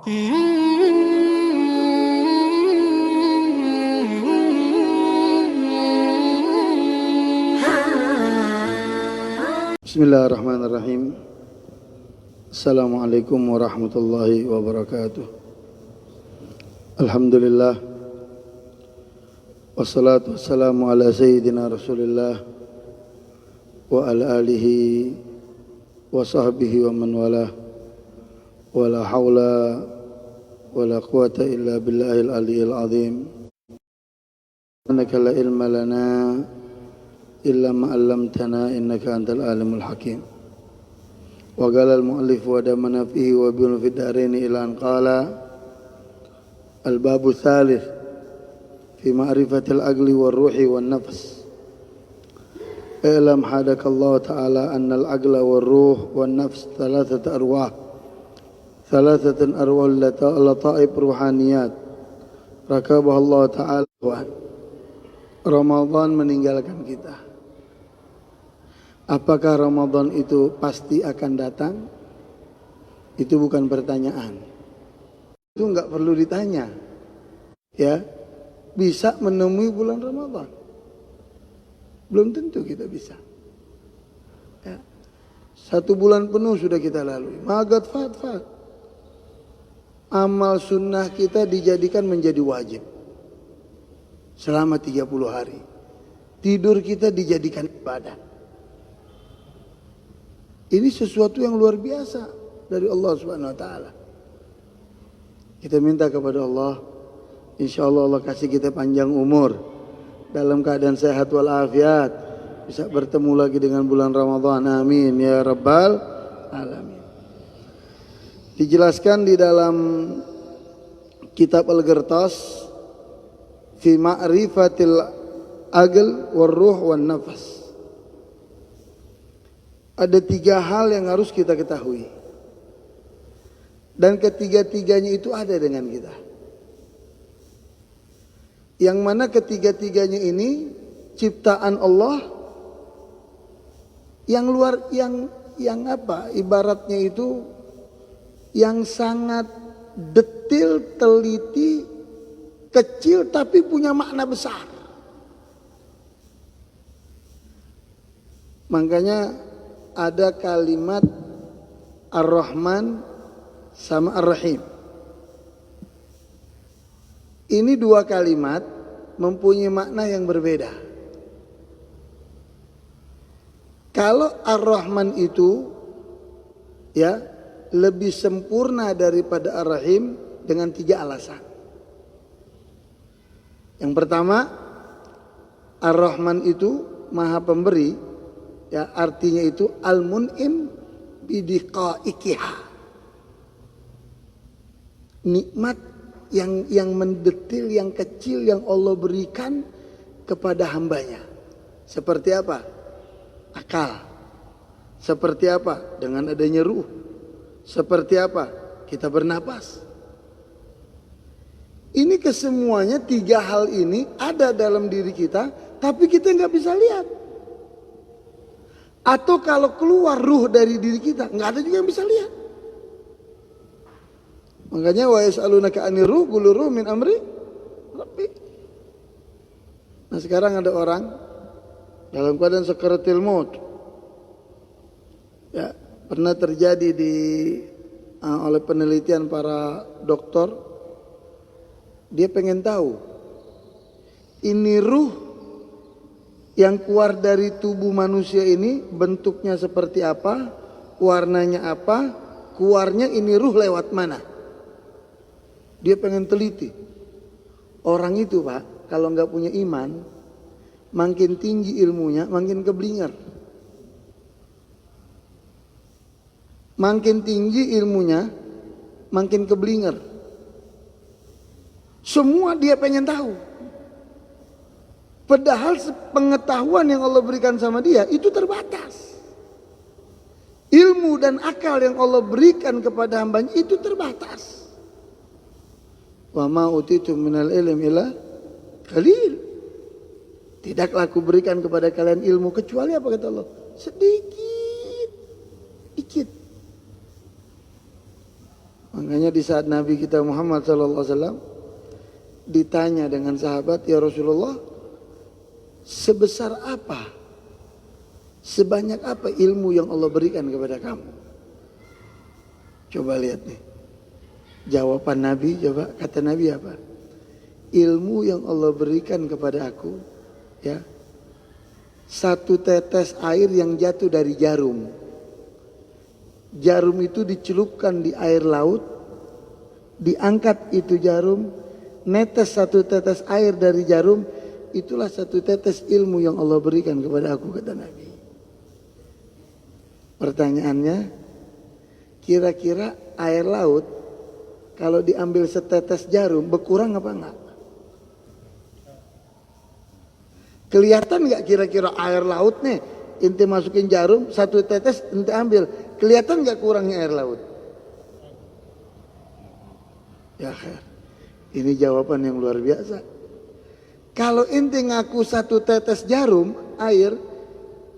Bismillahirrahmanirrahim. Assalamualaikum warahmatullahi wabarakatuh. Alhamdulillah. Wassalatu wassalamu ala sayyidina Rasulillah wa ala alihi wa sahbihi wa man walah. Wa la hawla wa la quwata illa billahil aliyyil azim. Innaka la ilma lana illa ma 'allamtana innaka antal alimul hakim. Wa qala al muallif wa damana fihi wa bil fidarini ila an qala al babu tsalits fi ma'rifatil aqli war ruhi wan nafs. Ilam hadakallahu ta'ala annal aqla war ruh wan nafs thalathatu arwah. Thalathatun arwah lataib ruhaniyat. Rakabah Allah ta'ala. Ramadan meninggalkan kita. Apakah Ramadan itu pasti akan datang? Itu bukan pertanyaan. Itu enggak perlu ditanya. Ya, bisa menemui bulan Ramadan. Belum tentu kita bisa. Ya. 1 bulan penuh sudah kita lalui. Magat fat. Amal sunnah kita dijadikan menjadi wajib. Selama 30 hari. Tidur kita dijadikan ibadah. Ini sesuatu yang luar biasa dari Allah Subhanahu wa taala. Kita minta kepada Allah, insyaallah Allah kasih kita panjang umur, dalam keadaan sehat walafiat, bisa bertemu lagi dengan bulan Ramadan. Amin ya rabbal alamin. Dijelaskan di dalam kitab Al-Qirtas fi ma'rifatil aql war ruh wan nafs. Ada 3 hal yang harus kita ketahui. Dan ketiga-tiganya itu ada dengan kita. Yang mana ketiga-tiganya ini ciptaan Allah yang luar yang apa? Ibaratnya itu yang sangat detil, teliti, kecil tapi punya makna besar. Makanya ada kalimat Ar-Rahman sama Ar-Rahim. Ini 2 kalimat mempunyai makna yang berbeda. Kalau Ar-Rahman itu ya lebih sempurna daripada Ar-Rahim dengan 3 alasan. Yang pertama, Ar-Rahman itu Maha Pemberi, ya artinya itu Al-Mun'im bidiqaiqiha. Nikmat yang mendetil, yang kecil yang Allah berikan kepada hambanya. Seperti apa? Akal. Seperti apa? Dengan adanya ruh. Seperti apa? Kita bernapas. Ini kesemuanya 3 hal ini ada dalam diri kita, tapi kita nggak bisa lihat. Atau kalau keluar ruh dari diri kita, nggak ada juga yang bisa lihat. Makanya wa yas'alunaka 'anir ruh qul ruh min amri rabbi. Nah sekarang ada orang dalam keadaan sakaratil maut. Ya, pernah terjadi oleh penelitian para dokter. Dia pengen tahu ini ruh yang keluar dari tubuh manusia ini bentuknya seperti apa, warnanya apa, keluarnya ini ruh lewat mana. Dia pengen teliti. Orang itu Pak, kalau nggak punya iman, makin tinggi ilmunya, makin keblinger. Makin tinggi ilmunya, makin keblinger. Semua dia pengen tahu. Padahal pengetahuan yang Allah berikan sama dia itu terbatas. Ilmu dan akal yang Allah berikan kepada hambanya itu terbatas. Wa ma utitum minal ilmi illa qalil. Tidaklah aku berikan kepada kalian ilmu kecuali apa kata Allah? Sedikit. Dikit. Makanya di saat Nabi kita Muhammad SAW ditanya dengan sahabat, ya Rasulullah, sebesar apa, sebanyak apa ilmu yang Allah berikan kepada kamu? Coba lihat nih. Jawaban Nabi, coba kata Nabi apa? Ilmu yang Allah berikan kepada aku, ya, satu tetes air yang jatuh dari jarum. Jarum itu dicelupkan di air laut, diangkat itu jarum, netes satu tetes air dari jarum, itulah satu tetes ilmu yang Allah berikan kepada aku, kata Nabi. Pertanyaannya, kira-kira air laut kalau diambil setetes jarum berkurang apa enggak? Kelihatan enggak kira-kira air laut nih, inti masukin jarum, satu tetes inti ambil, kelihatan enggak kurangnya air laut? Ya, ini jawaban yang luar biasa. Kalau inti ngaku satu tetes jarum air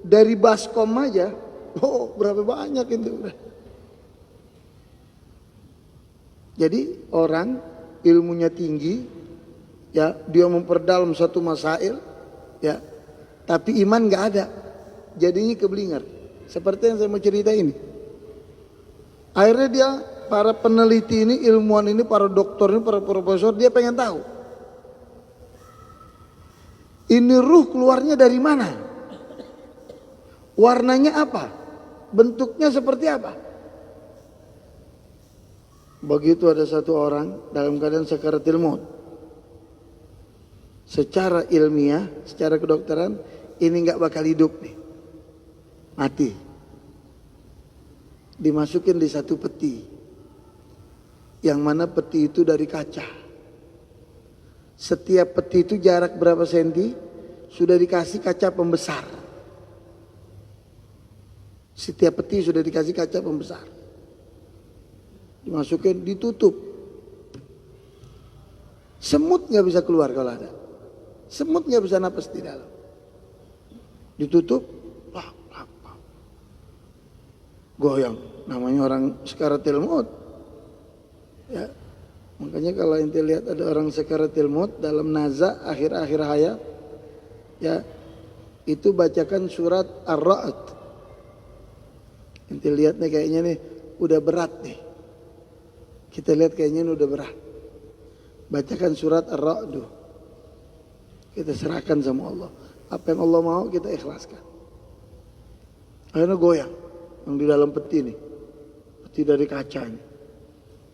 dari baskom aja, oh berapa banyak itu udah. Jadi orang ilmunya tinggi, ya, dia memperdalam satu masail, ya, tapi iman nggak ada, jadinya keblinger. Seperti yang saya mau cerita ini. Akhirnya dia, para peneliti ini, ilmuwan ini, para dokter ini, para profesor, dia pengen tahu. Ini ruh keluarnya dari mana? Warnanya apa? Bentuknya seperti apa? Begitu ada satu orang dalam keadaan sakaratul maut. Secara ilmiah, secara kedokteran, ini nggak bakal hidup nih, mati. Dimasukin di satu peti, yang mana peti itu dari kaca. Setiap peti itu jarak berapa senti, sudah dikasih kaca pembesar. Setiap peti sudah dikasih kaca pembesar. Dimasukin, ditutup. Semut nggak bisa keluar kalau ada. Semut nggak bisa napas di dalam. Ditutup, goyang. Namanya orang sakaratul maut. Ya, makanya kalau ente lihat ada orang sakaratul maut dalam naza akhir-akhir hayat, ya, itu bacakan surat Ar-Ra'd. Ente lihat nih kayaknya nih udah berat nih. Kita lihat kayaknya ini udah berat. Bacakan surat Ar-Ra'd. Kita serahkan sama Allah. Apa yang Allah mau kita ikhlaskan. Akhirnya goyang. Yang di dalam peti nih. Peti dari kaca ini.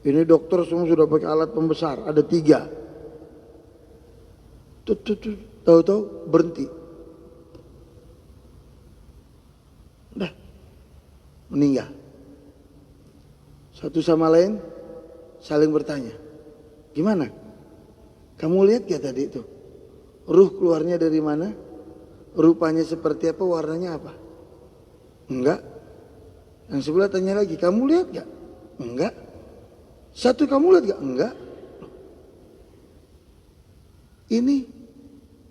Ini dokter semua sudah pakai alat pembesar. Ada 3. Tahu-tahu berhenti. Udah. Meninggal. Satu sama lain saling bertanya. Gimana? Kamu lihat gak tadi itu? Ruh keluarnya dari mana? Rupanya seperti apa? Warnanya apa? Enggak. Yang sebelah tanya lagi, kamu lihat gak? Enggak. Satu, kamu lihat gak? Enggak. Ini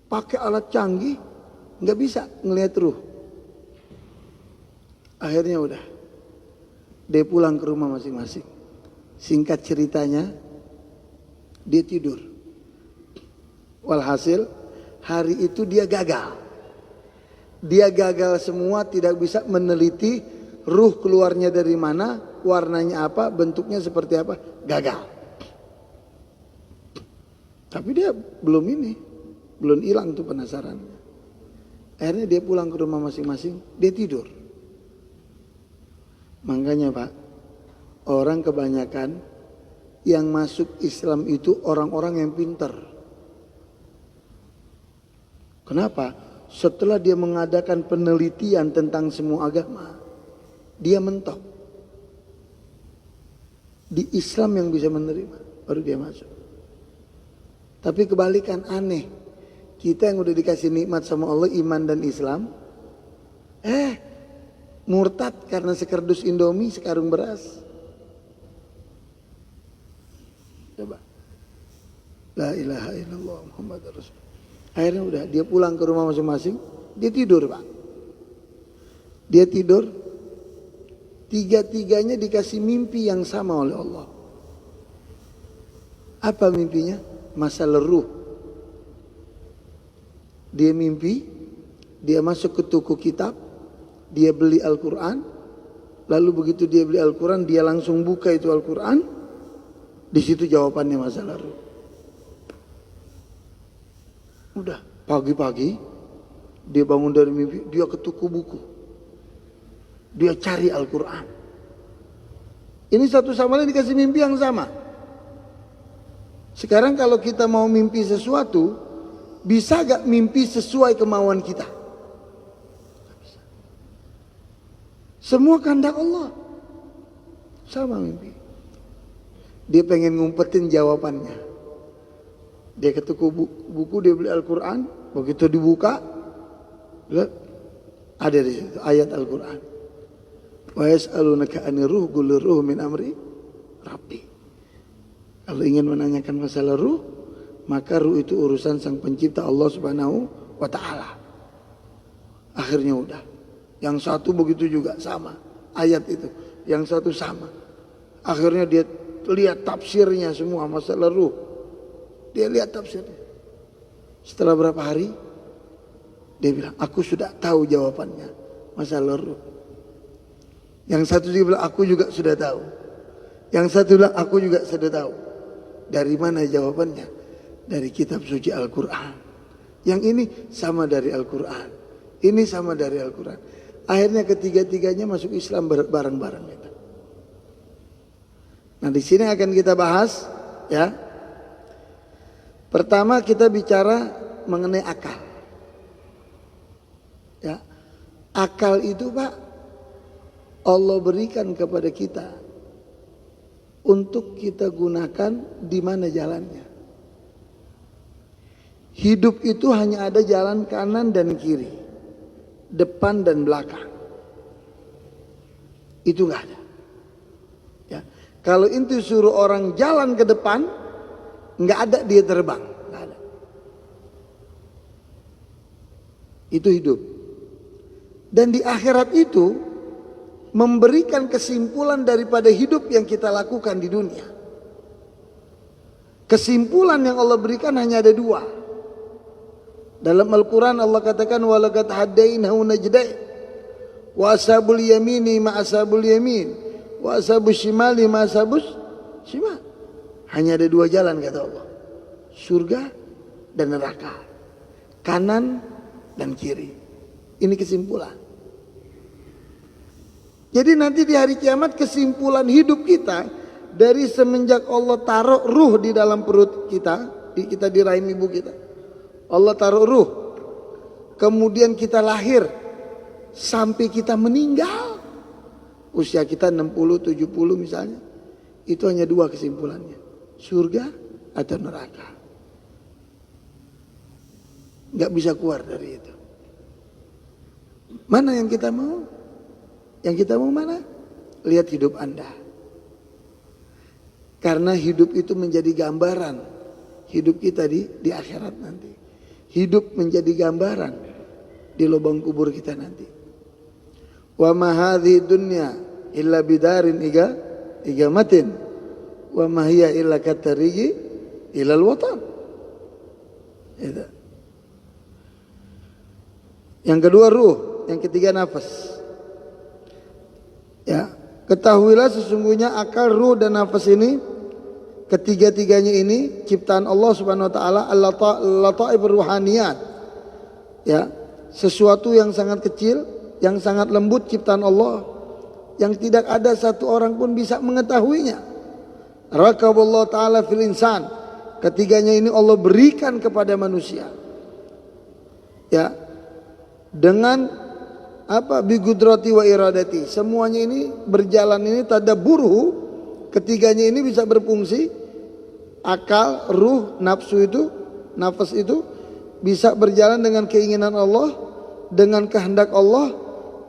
pakai alat canggih, nggak bisa ngelihat ruh. Akhirnya udah, dia pulang ke rumah masing-masing. Singkat ceritanya, dia tidur. Walhasil, hari itu dia gagal. Dia gagal semua, tidak bisa meneliti ruh keluarnya dari mana, warnanya apa, bentuknya seperti apa, gagal. Tapi dia belum hilang tuh penasarannya. Akhirnya dia pulang ke rumah masing-masing, dia tidur. Makanya Pak, orang kebanyakan yang masuk Islam itu orang-orang yang pintar. Kenapa? Setelah dia mengadakan penelitian tentang semua agama, dia mentok. Di Islam yang bisa menerima, baru dia masuk. Tapi kebalikan, aneh. Kita yang udah dikasih nikmat sama Allah, iman dan Islam, murtad karena sekardus Indomie, sekarung beras. Coba. La ilaha illallah Muhammad Rasul. Akhirnya udah, dia pulang ke rumah masing-masing, dia tidur Pak. Dia tidur, tiga-tiganya dikasih mimpi yang sama oleh Allah. Apa mimpinya? Masalah ruh. Dia mimpi, dia masuk ke toko kitab, dia beli Al-Quran, lalu begitu dia beli Al-Quran, dia langsung buka itu Al-Quran, di situ jawabannya masalah ruh. Udah, pagi-pagi dia bangun dari mimpi, dia ke toko buku, dia cari Al-Quran. Ini satu sama lain dikasih mimpi yang sama. Sekarang kalau kita mau mimpi sesuatu, bisa gak mimpi sesuai kemauan kita? Bisa. Semua kehendak Allah. Sama mimpi. Dia pengen ngumpetin jawabannya. Dia ke toko buku, dia beli Al-Quran. Begitu dibuka, lihat, ada di situ ayat Al-Quran. Wa yas'alunaka 'anir ruh qul ruh min amri rabbi. Kalau ingin menanyakan masalah ruh, maka ruh itu urusan sang pencipta Allah Subhanahu wa ta'ala. Akhirnya udah. Yang satu begitu juga sama. Ayat itu. Yang satu sama. Akhirnya dia lihat tafsirnya semua masalah ruh. Dia lihat tafsirnya. Setelah berapa hari, dia bilang, aku sudah tahu jawabannya. Masalah ruh. Yang satu juga bilang, aku juga sudah tahu. Yang satu bilang, aku juga sudah tahu. Dari mana jawabannya? Dari kitab suci Al-Quran. Yang ini sama dari Al-Quran. Ini sama dari Al-Quran. Akhirnya ketiga-tiganya masuk Islam bareng-bareng. Nah, di sini akan kita bahas, ya. Pertama kita bicara mengenai akal. Ya. Akal itu, Pak, Allah berikan kepada kita untuk kita gunakan di mana jalannya. Hidup itu hanya ada jalan kanan dan kiri, depan dan belakang. Itu nggak ada. Ya. Kalau itu suruh orang jalan ke depan, nggak ada dia terbang, nggak ada. Itu hidup. Dan di akhirat itu memberikan kesimpulan daripada hidup yang kita lakukan di dunia. Kesimpulan yang Allah berikan hanya ada dua. Dalam Al-Quran Allah katakan walaqad hadainahu najdain wa ashabul yamini ma ashabul yamin wa ashabus shimali ma ashabus shimal. Hanya ada dua jalan kata Allah. Surga dan neraka. Kanan dan kiri. Ini kesimpulan. Jadi nanti di hari kiamat kesimpulan hidup kita dari semenjak Allah taruh ruh di dalam perut kita, kita di rahim ibu kita. Allah taruh ruh. Kemudian kita lahir sampai kita meninggal. Usia kita 60, 70 misalnya. Itu hanya dua kesimpulannya. Surga atau neraka. Gak bisa keluar dari itu. Mana yang kita mau? Yang kita mau mana? Lihat hidup Anda. Karena hidup itu menjadi gambaran hidup kita di akhirat nanti. Hidup menjadi gambaran di lubang kubur kita nanti. Wa ma hadhihi dunya illa bidarin igamatin wa ma hiya illa katariji ila al-watan. Itu. Yang kedua ruh, yang ketiga nafas. Ya, ketahuilah sesungguhnya akal, ruh dan nafas ini, ketiga-tiganya ini ciptaan Allah Subhanahu wa taala, al-lataif ruhaniyat. Ya, sesuatu yang sangat kecil, yang sangat lembut ciptaan Allah, yang tidak ada satu orang pun bisa mengetahuinya. Raqaballahu taala fil insan. Ketiganya ini Allah berikan kepada manusia. Ya. Dengan bigudrati wa iradati. Semuanya ini berjalan ini tadabburuhu. Ketiganya ini bisa berfungsi. Akal, ruh, nafsu itu, nafas itu bisa berjalan dengan keinginan Allah, dengan kehendak Allah,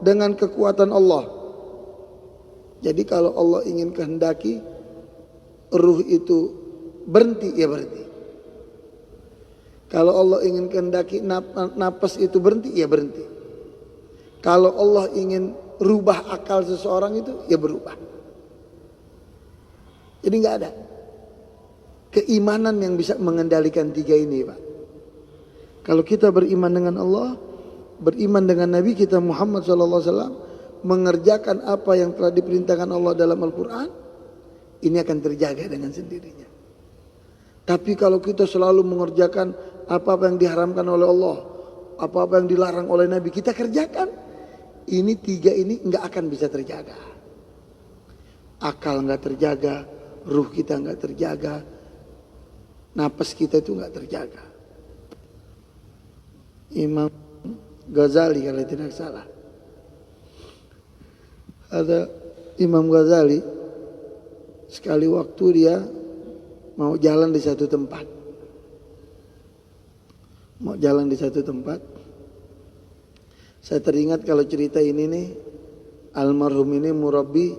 dengan kekuatan Allah. Jadi kalau Allah ingin kehendaki ruh itu berhenti, ya berhenti. Kalau Allah ingin kehendaki nafas itu berhenti, ya berhenti. Kalau Allah ingin rubah akal seseorang itu, ya berubah. Jadi nggak ada. keimanan yang bisa mengendalikan tiga ini, Pak. Kalau kita beriman dengan Allah, beriman dengan Nabi kita Muhammad SAW, mengerjakan apa yang telah diperintahkan Allah dalam Al-Quran, ini akan terjaga dengan sendirinya. Tapi kalau kita selalu mengerjakan apa-apa yang diharamkan oleh Allah, apa-apa yang dilarang oleh Nabi, kita kerjakan, ini tiga ini nggak akan bisa terjaga. Akal nggak terjaga, ruh kita nggak terjaga, napas kita itu nggak terjaga. Imam Ghazali kalau tidak salah, ada Imam Ghazali sekali waktu dia mau jalan di satu tempat. Mau jalan di satu tempat. Saya teringat kalau cerita ini nih, almarhum ini murabbi,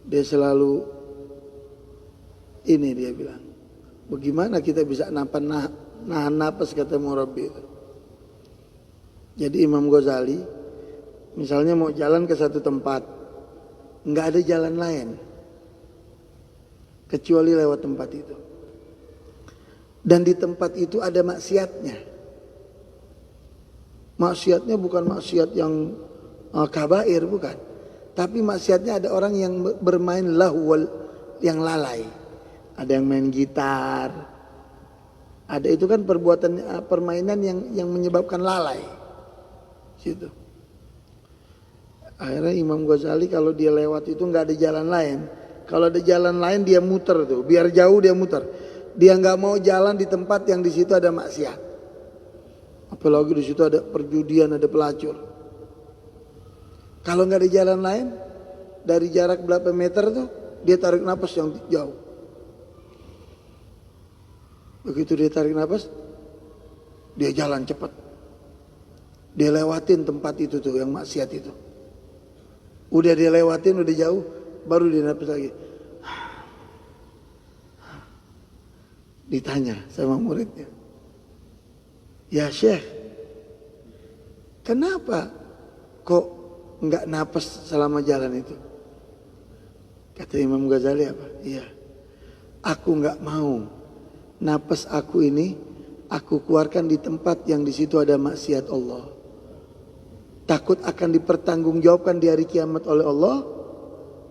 dia selalu ini dia bilang, bagaimana kita bisa nahan napas, kata murabbi itu. Jadi Imam Ghazali misalnya mau jalan ke satu tempat, nggak ada jalan lain kecuali lewat tempat itu. Dan di tempat itu ada maksiatnya. Maksiatnya bukan maksiat yang kabair, bukan. Tapi maksiatnya ada orang yang bermain lahwal, yang lalai. Ada yang main gitar. Ada itu kan permainan yang menyebabkan lalai. Situ. Akhirnya Imam Ghazali kalau dia lewat itu nggak ada jalan lain. Kalau ada jalan lain dia muter tuh, biar jauh dia muter. Dia nggak mau jalan di tempat yang di situ ada maksiat. Apalagi di situ ada perjudian, ada pelacur. Kalau nggak ada jalan lain, dari jarak berapa meter tuh dia tarik nafas yang jauh. Begitu dia tarik nafas, dia jalan cepat. Dia lewatin tempat itu tuh yang maksiat itu. Udah dia lewatin, udah jauh, baru dia nafas lagi. Ditanya sama muridnya, ya Syekh, kenapa kok nggak napas selama jalan itu? Kata Imam Ghazali apa? Iya, aku nggak mau napas aku ini aku keluarkan di tempat yang di situ ada maksiat Allah. Takut akan dipertanggungjawabkan di hari kiamat oleh Allah.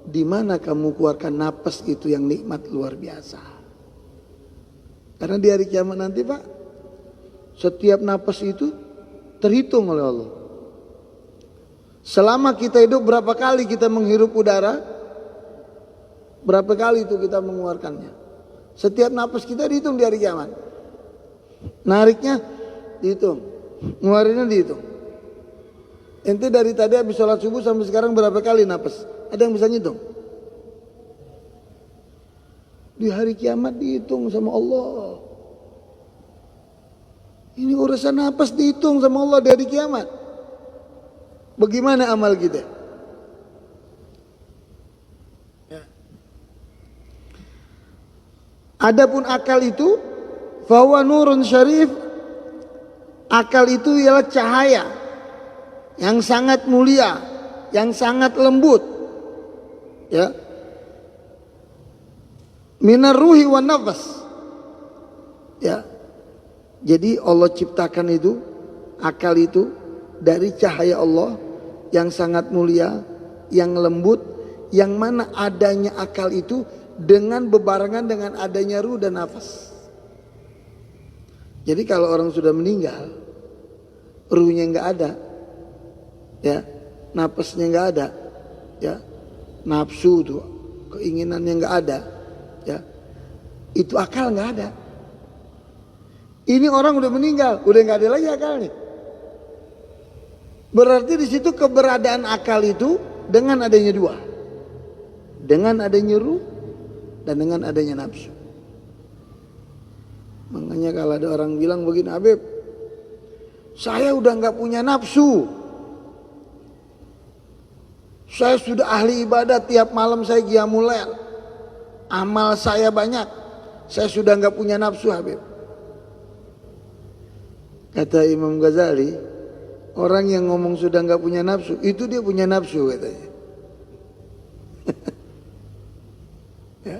Di mana kamu keluarkan napas itu yang nikmat luar biasa. Karena di hari kiamat nanti, Pak, setiap napas itu terhitung oleh Allah. Selama kita hidup berapa kali kita menghirup udara, berapa kali itu kita mengeluarkannya. Setiap napas kita dihitung di hari kiamat. Nariknya dihitung, ngeluarinnya dihitung. Ente dari tadi habis sholat subuh sampai sekarang berapa kali napas? Ada yang bisa ngitung? Di hari kiamat dihitung sama Allah. Ini urusan napas dihitung sama Allah di hari kiamat. Bagaimana amal kita? Ya. Adapun akal itu, fahuwa nurun syarif. Akal itu ialah cahaya yang sangat mulia, yang sangat lembut. Ya. Minar ruhi wa nafas. Ya. Jadi Allah ciptakan itu, akal itu dari cahaya Allah yang sangat mulia, yang lembut, yang mana adanya akal itu dengan bebarengan dengan adanya ruh dan nafas. Jadi kalau orang sudah meninggal, ruhnya nggak ada, ya, nafasnya nggak ada, ya, nafsu tuh, keinginannya nggak ada. Ya, itu akal nggak ada. Ini orang udah meninggal, udah nggak ada lagi akalnya. Berarti di situ keberadaan akal itu dengan adanya dua, dengan adanya ruh dan dengan adanya nafsu. Makanya kalau ada orang bilang begini, Habib, saya udah nggak punya nafsu, saya sudah ahli ibadah, tiap malam saya qiyamul lail. Amal saya banyak, saya sudah nggak punya nafsu, Habib. Kata Imam Ghazali, orang yang ngomong sudah nggak punya nafsu, itu dia punya nafsu katanya. Ya.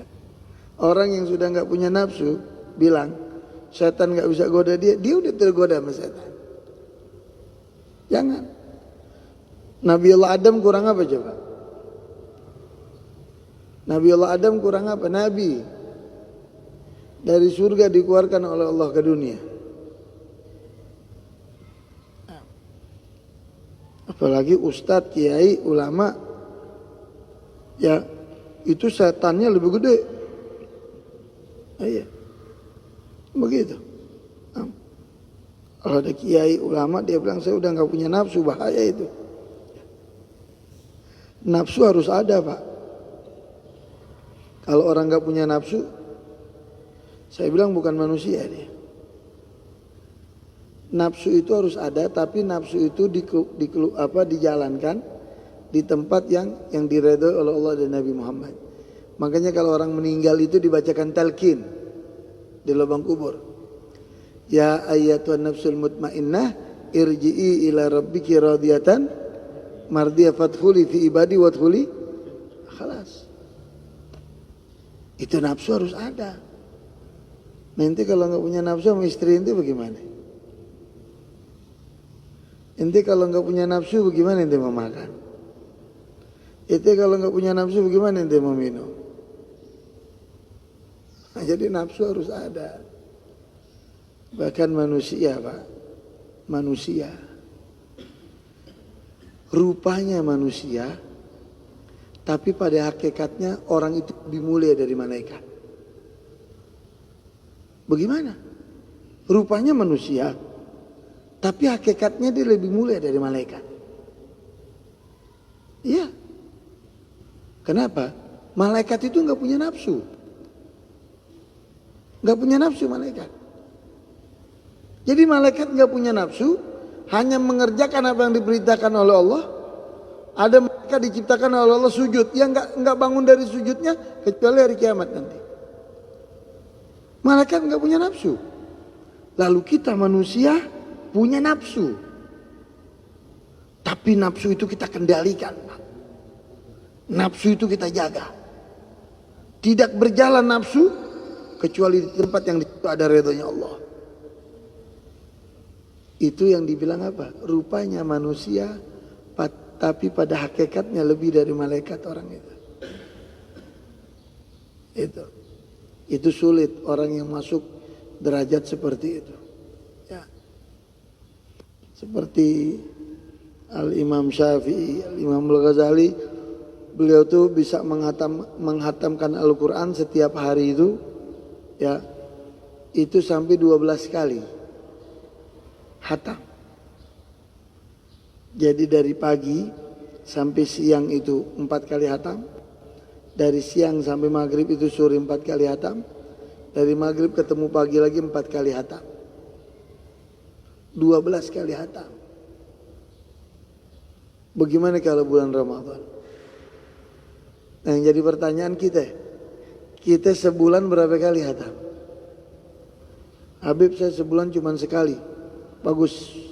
Orang yang sudah nggak punya nafsu bilang setan nggak bisa goda dia udah tergoda sama setan. Jangan. Nabi Allah Adam kurang apa coba? Nabi Allah Adam kurang apa? Nabi dari surga dikeluarkan oleh Allah ke dunia. Apalagi ustadz, kiai, ulama, ya itu setannya lebih gede. Iya, begitu. Kalau ada kiai, ulama, dia bilang saya udah nggak punya nafsu, bahaya itu. Nafsu harus ada, Pak. Kalau orang nggak punya nafsu, saya bilang bukan manusia dia. Nafsu itu harus ada, tapi nafsu itu dijalankan di tempat yang diredoi oleh Allah dan Nabi Muhammad. Makanya kalau orang meninggal itu dibacakan talqin di lubang kubur. Ya ayyatuhan nafsul mutmainnah irji'i ila rabbiki radiyatan mardiyah fadkhuli fi ibadi wadkhuli khalas. Itu nafsu harus ada. Nanti kalau nggak punya nafsu sama istri itu bagaimana? Ente kalau nggak punya nafsu bagaimana ente mau makan? Ente kalau nggak punya nafsu bagaimana ente mau minum? Nah, jadi nafsu harus ada. Bahkan manusia, Pak, manusia, rupanya manusia, tapi pada hakikatnya orang itu lebih mulia dari malaikat. Bagaimana? Rupanya manusia, tapi hakikatnya dia lebih mulia dari malaikat. Iya. Kenapa? Malaikat itu nggak punya nafsu. Nggak punya nafsu malaikat. Jadi malaikat nggak punya nafsu, hanya mengerjakan apa yang diberitakan oleh Allah. Ada malaikat diciptakan oleh Allah sujud, yang nggak bangun dari sujudnya kecuali hari kiamat nanti. Malaikat nggak punya nafsu. Lalu kita manusia punya nafsu. Tapi nafsu itu kita kendalikan, Pak. Nafsu itu kita jaga. Tidak berjalan nafsu kecuali di tempat yang ada ridhonya Allah. Itu yang dibilang apa? Rupanya manusia, tapi pada hakikatnya lebih dari malaikat orang itu. Itu sulit orang yang masuk derajat seperti itu. Ya. Seperti Al-Imam Syafi'i, Al-Imam Al-Ghazali, beliau tuh bisa menghatamkan Al-Quran setiap hari itu, ya, itu sampai 12 kali hatam. Jadi dari pagi sampai siang itu 4 kali hatam. Dari siang sampai maghrib itu sore 4 kali hatam. Dari maghrib ketemu pagi lagi 4 kali hatam. 12 kali hatam. Bagaimana kalau bulan Ramadan? Nah, yang jadi pertanyaan kita sebulan berapa kali hatam? Habib, saya sebulan cuma sekali. Bagus.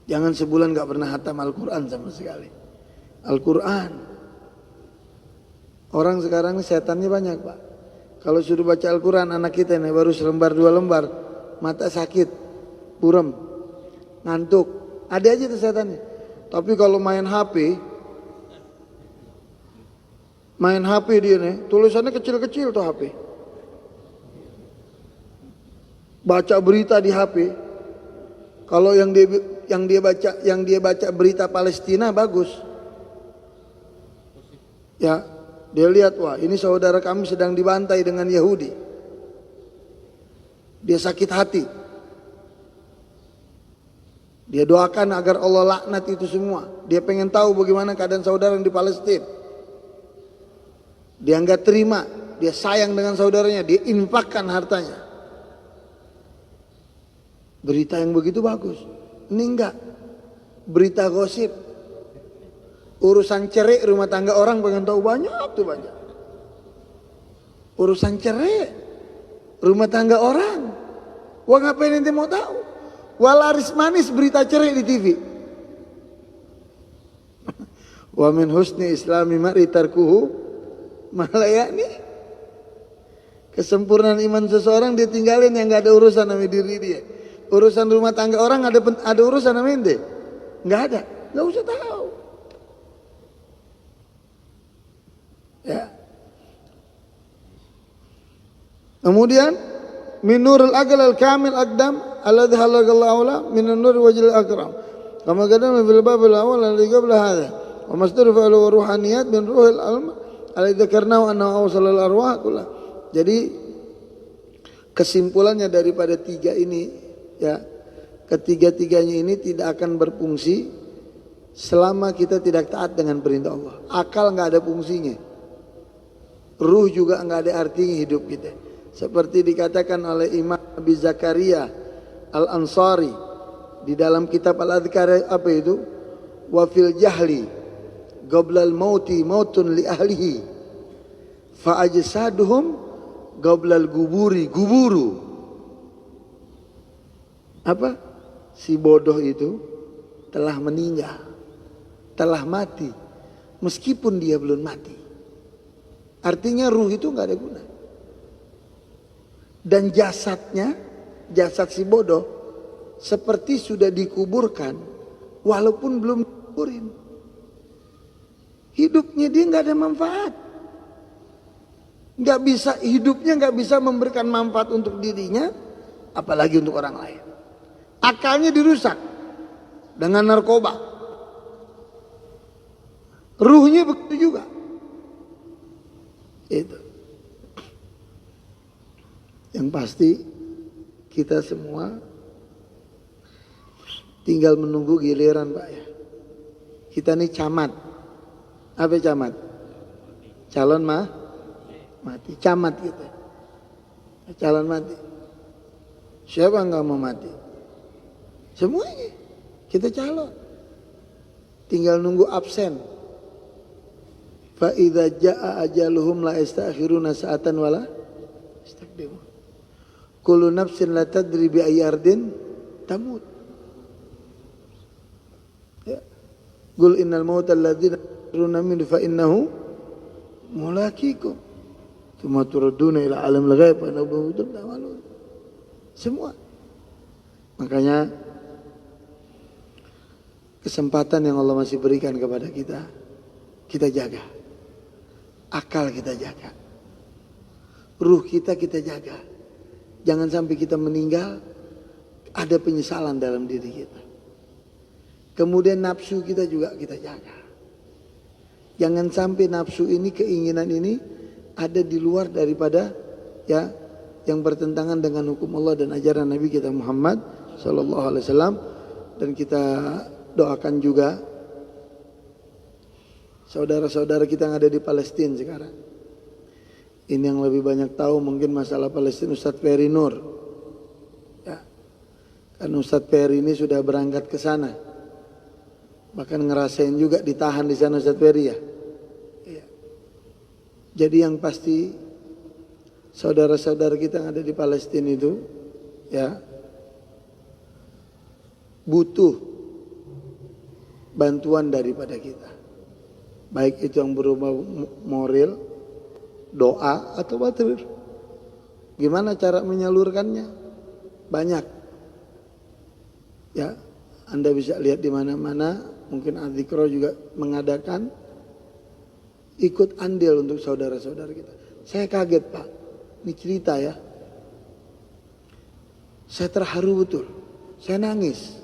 Jangan sebulan gak pernah hatam Al-Quran sama sekali. Al-Quran. Orang sekarang setannya banyak, Pak. Kalau suruh baca Al-Quran, anak kita nih baru selembar 2 lembar, mata sakit, buram, ngantuk. Ada aja tuh setannya. Tapi kalau main HP dia nih, tulisannya kecil-kecil tuh HP. Baca berita di HP. Kalau yang dia baca berita Palestina bagus. Ya, dia lihat, wah, ini saudara kami sedang dibantai dengan Yahudi. Dia sakit hati. Dia doakan agar Allah laknat itu semua. Dia pengen tahu bagaimana keadaan saudara yang di Palestina. Dia enggak terima, dia sayang dengan saudaranya, dia infakkan hartanya. Berita yang begitu bagus. Ini enggak. Berita gosip. Urusan cerai rumah tangga orang pengen tahu banyak. Urusan cerai rumah tangga orang. Wah, ngapain ente mau tahu? Wah, laris manis berita cerai di TV. Wa min husni islami mar'i tarkuhu ma la ya'ni. Kesempurnaan iman seseorang dia tinggalin yang enggak ada urusan sama diri dia. Urusan rumah tangga orang ada urusan sama ente? Enggak ada. Enggak usah tahu. Ya. Kemudian min nurul aqal al kamil aqdam alladhi halaqallahu la min an-nur wajhil akram. Kama qadama fil bab al-awwal alladhi qabla hadha. Wa masdar fa'al wa ruhaniyat min ruhil alm alladhi dzakarnahu annahu awsal al-arwah kullah. Jadi kesimpulannya daripada tiga ini, ya, ketiga-tiganya ini tidak akan berfungsi selama kita tidak taat dengan perintah Allah. Akal nggak ada fungsinya, ruh juga nggak ada artinya hidup kita. Seperti dikatakan oleh Imam Abi Zakaria Al-Ansari di dalam kitab Al-Adhkar, apa itu? Wa fil jahli qablal mauti mautun li ahlihi fa ajsaduhum qablal guburu. Apa? Si bodoh itu telah meninggal, telah mati meskipun dia belum mati. Artinya ruh itu nggak ada guna. Dan jasadnya, jasad si bodoh seperti sudah dikuburkan walaupun belum dikuburin. Hidupnya dia nggak ada manfaat. Hidupnya nggak bisa memberikan manfaat untuk dirinya, apalagi untuk orang lain. Akalnya dirusak dengan narkoba. Ruhnya begitu juga. Itu. Yang pasti kita semua tinggal menunggu giliran, Pak, ya. Kita nih camat. Apa camat? Calon mati. Camat kita. Calon mati. Siapa yang nggak mau mati? Semuanya. Kita calon. Tinggal nunggu absen. Fa idza jaa ajaluhum la yastakhiruna sa'atan wala yastaqdimun. Kullu nafsin la tadri bi ayyi ardin tamut. Ya. Qul innal mauta alladzina taruna min fa innahu mulaqikum. Tsumma turadduna ila alamil ghaib wa nabiyyu ta'malun. Semua. Makanya kesempatan yang Allah masih berikan kepada kita, kita jaga. Akal kita jaga. Ruh kita jaga. Jangan sampai kita meninggal ada penyesalan dalam diri kita. Kemudian nafsu kita juga kita jaga. Jangan sampai nafsu ini, keinginan ini ada di luar daripada, ya, yang bertentangan dengan hukum Allah dan ajaran Nabi kita Muhammad sallallahu alaihi wasallam. Dan kita doakan juga saudara-saudara kita yang ada di Palestina sekarang. Ini yang lebih banyak tahu mungkin masalah Palestina Ustadz Ferry Nur. Ya. Karena Ustadz Ferry ini sudah berangkat ke sana. Bahkan ngerasain juga ditahan di sana Ustadz Ferry, ya. Ya. Jadi yang pasti saudara-saudara kita yang ada di Palestina itu, ya, butuh bantuan daripada kita. Baik itu yang berupa moral, doa atau batir. Gimana cara menyalurkannya? Banyak. Ya, Anda bisa lihat di mana-mana. Mungkin Adzikro juga mengadakan ikut andil untuk saudara-saudara kita. Saya kaget, Pak. Ini cerita, ya. Saya terharu betul. Saya nangis.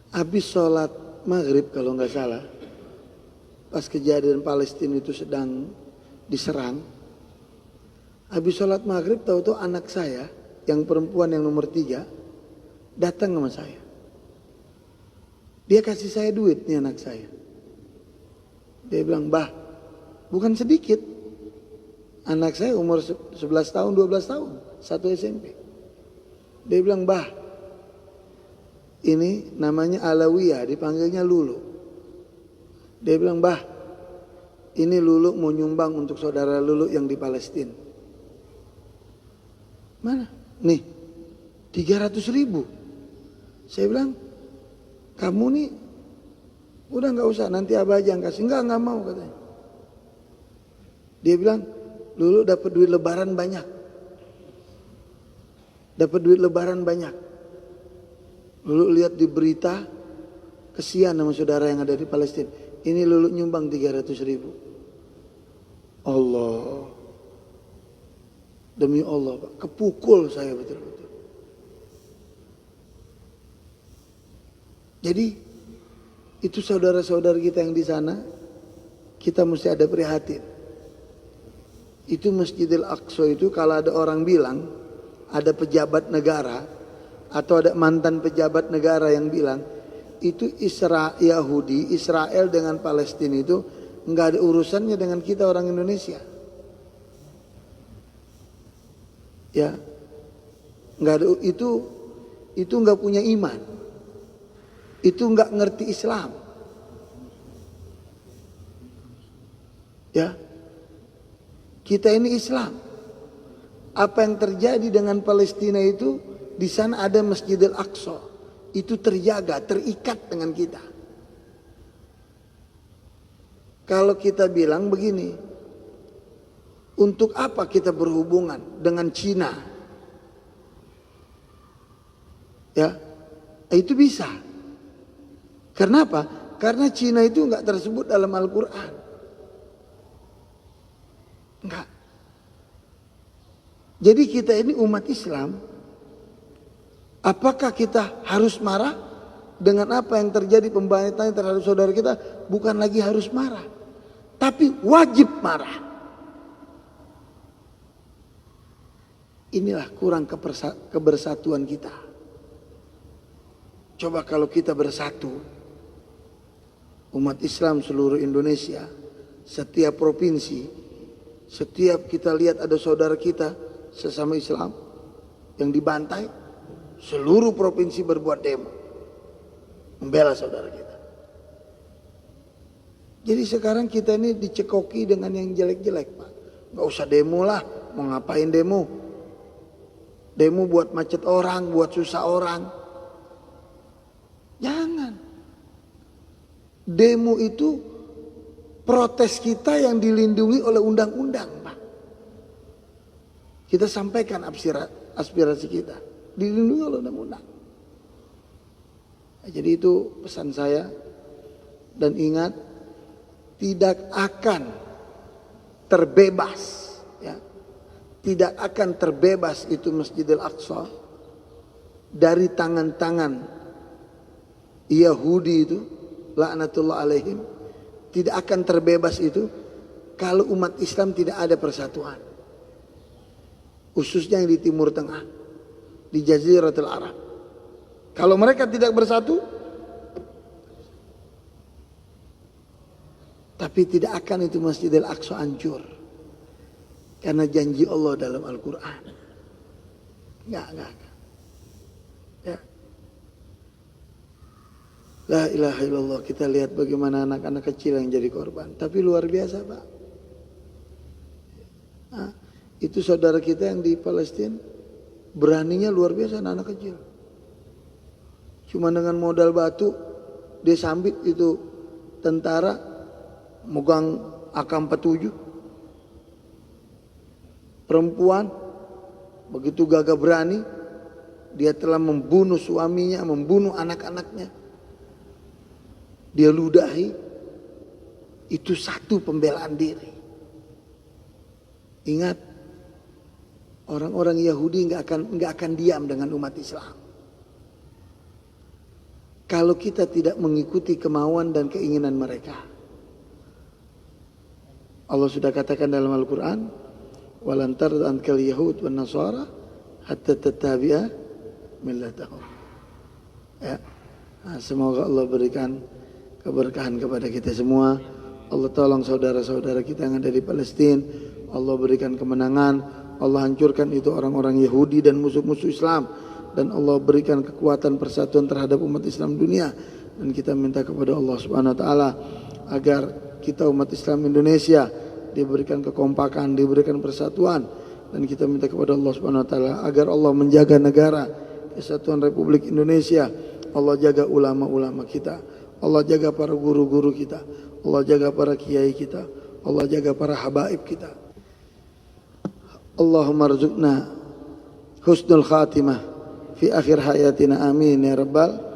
Habis sholat maghrib kalau nggak salah, pas kejadian Palestina itu sedang diserang, habis sholat maghrib tahu-tahu anak saya yang perempuan yang nomor 3 datang sama saya. Dia kasih saya duit nih anak saya. Dia bilang, "Bah, bukan sedikit. Anak saya umur 11 tahun, 12 tahun, satu SMP." Dia bilang, "Bah, ini namanya Alawiyah, dipanggilnya Lulu." Dia bilang, "Bah, ini Lulu mau nyumbang untuk saudara Lulu yang di Palestina." Mana? Nih, 300.000. Saya bilang, "Kamu nih Udah nggak usah, nanti abah aja yang kasih. Nggak mau katanya. Dia bilang, dulu dapat duit lebaran banyak. Dapat duit lebaran banyak. Lulu lihat di berita, kesian sama saudara yang ada di Palestina. Ini Lulu nyumbang 300.000. Allah. Demi Allah Pak, kepukul saya betul-betul. Jadi itu saudara-saudara kita yang di sana, kita mesti ada prihatin. Itu Masjidil Aqsa itu kalau ada orang bilang, ada pejabat negara atau ada mantan pejabat negara yang bilang, itu Israel dengan Palestina itu nggak ada urusannya dengan kita orang Indonesia. Ya, nggak ada, itu nggak punya iman, itu nggak ngerti Islam. Ya, kita ini Islam. Apa yang terjadi dengan Palestina itu, di sana ada Masjidil Aqsa, itu terjaga, terikat dengan kita. Kalau kita bilang begini, untuk apa kita berhubungan dengan Cina? Ya, itu bisa. Kenapa? Karena Cina itu enggak tersebut dalam Al-Quran. Enggak. Jadi kita ini umat Islam. Apakah kita harus marah dengan apa yang terjadi pembantian terhadap saudara kita? Bukan lagi harus marah, tapi wajib marah. Inilah kurang kebersatuan kita. Coba kalau kita bersatu, umat Islam seluruh Indonesia, setiap provinsi, setiap kita lihat ada saudara kita sesama Islam yang dibantai, seluruh provinsi berbuat demo membela saudara kita. Jadi sekarang kita ini dicekoki dengan yang jelek-jelek, Pak. Gak usah demo lah, mau ngapain demo? Demo buat macet orang, buat susah orang. Jangan. Demo itu protes kita yang dilindungi oleh undang-undang, Pak. Kita sampaikan aspirasi kita, dilindungi oleh undang-undang. Nah, jadi itu pesan saya. Dan ingat, tidak akan terbebas, ya. Tidak akan terbebas itu Masjidil Aqsa dari tangan-tangan Yahudi itu, laknatullah alaihim. Tidak akan terbebas itu kalau umat Islam tidak ada persatuan. Khususnya yang di Timur Tengah, di Jaziratul Arab. Kalau mereka tidak bersatu, tapi tidak akan itu Masjidil Aqsa hancur. Karena janji Allah dalam Al-Quran. Enggak. Ya. La ilaha illallah. Kita lihat bagaimana anak-anak kecil yang jadi korban. Tapi luar biasa, Pak. Nah, itu saudara kita yang di Palestina, beraninya luar biasa anak-anak kecil. Cuma dengan modal batu, dia sambit itu tentara, megang AK-47. Perempuan begitu gagah berani, dia telah membunuh suaminya, membunuh anak-anaknya. Dia ludahi. Itu satu pembelaan diri. Ingat, orang-orang Yahudi nggak akan diam dengan umat Islam. Kalau kita tidak mengikuti kemauan dan keinginan mereka. Allah sudah katakan dalam Al-Quran, walan tarda ankal yahud wan nasara hatta tattabi'a millatahum. Ya. Nah, semoga Allah berikan keberkahan kepada kita semua. Allah tolong saudara-saudara kita yang ada di Palestina. Allah berikan kemenangan. Allah hancurkan itu orang-orang Yahudi dan musuh-musuh Islam. Dan Allah berikan kekuatan persatuan terhadap umat Islam dunia. Dan kita minta kepada Allah Subhanahu wa taala agar kita umat Islam Indonesia diberikan kekompakan, diberikan persatuan, dan kita minta kepada Allah Subhanahu wa taala agar Allah menjaga negara kesatuan Republik Indonesia. Allah jaga ulama-ulama kita, Allah jaga para guru-guru kita, Allah jaga para kiai kita, Allah jaga para habaib kita. Allahumma rzuqna husnul khatimah fi akhir hayatina, amin ya rabbal.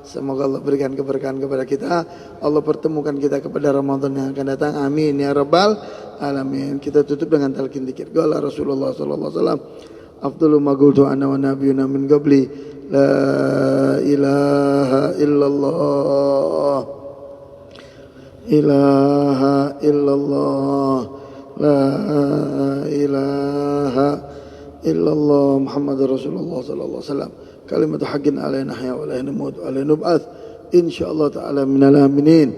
Semoga Allah berikan keberkahan kepada kita, Allah pertemukan kita kepada Ramadan yang akan datang, amin ya rabbal alamin. Kita tutup dengan talqin dzikir. Qala Rasulullah sallallahu alaihi wasallam, afdalu ma qultu ana wa nabiyyuna min qabli, la ilaha illallah, ilaha illallah, la ilaha illallah, Muhammadur Rasulullah sallallahu alaihi wasallam. Kalimatu haqqin alaina nahya wa la namut wa la nub'ats insyaallah ta'ala minal aminin,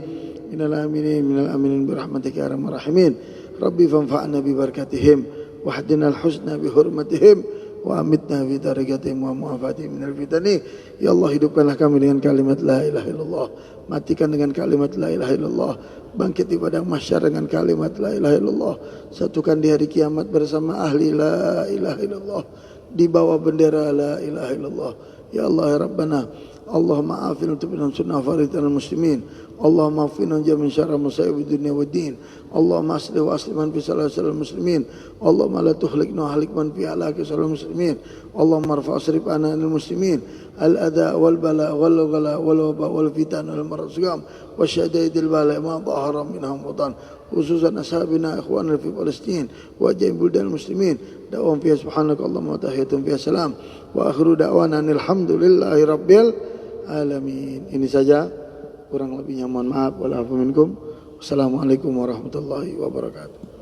minal aminin, minal aminin bi rahmatika ya arhamar rahimin. Rabbi fanfa'na bi barakatihim wa hadina al-husna bi hurmatihim wa amitna bi darajatihim wa mu'afatihim minal fitani. Ya Allah, hidupkanlah kami dengan kalimat la ilaha illallah, matikan dengan kalimat la ilaha illallah, bangkit di padang mahsyar dengan kalimat la ilaha illallah, satukan di hari kiamat bersama ahli la ilaha illallah, di bawah bendera la ilaha illallah. Ya Allah ya Rabbana, Allahumma afina tubna sunnah faridan muslimin, Allahumma afina jamin syarra musa'ib dunia wa din, Allahumma aslih wa asliman fi salasal muslimin, Allahumma la tuhlikna halik man fi halaki salal muslimin, Allahumma arfa' asrif anna anil muslimin al-adha wal bala wal ghala wal waba wal fitan wal marzqam wa syadaidil bala ma dhahara minhum watan, khususan ashabina ikhwana fi Palestin wa jami' buldan muslimin. Da'wahum fiha subhanaka Allahumma wa tahiyyatuhum fiha salam wa akhiru da'wana alhamdulillahi rabbil alamin. Ini saja, kurang lebihnya mohon maaf. Wassalamualaikum warahmatullahi wabarakatuh.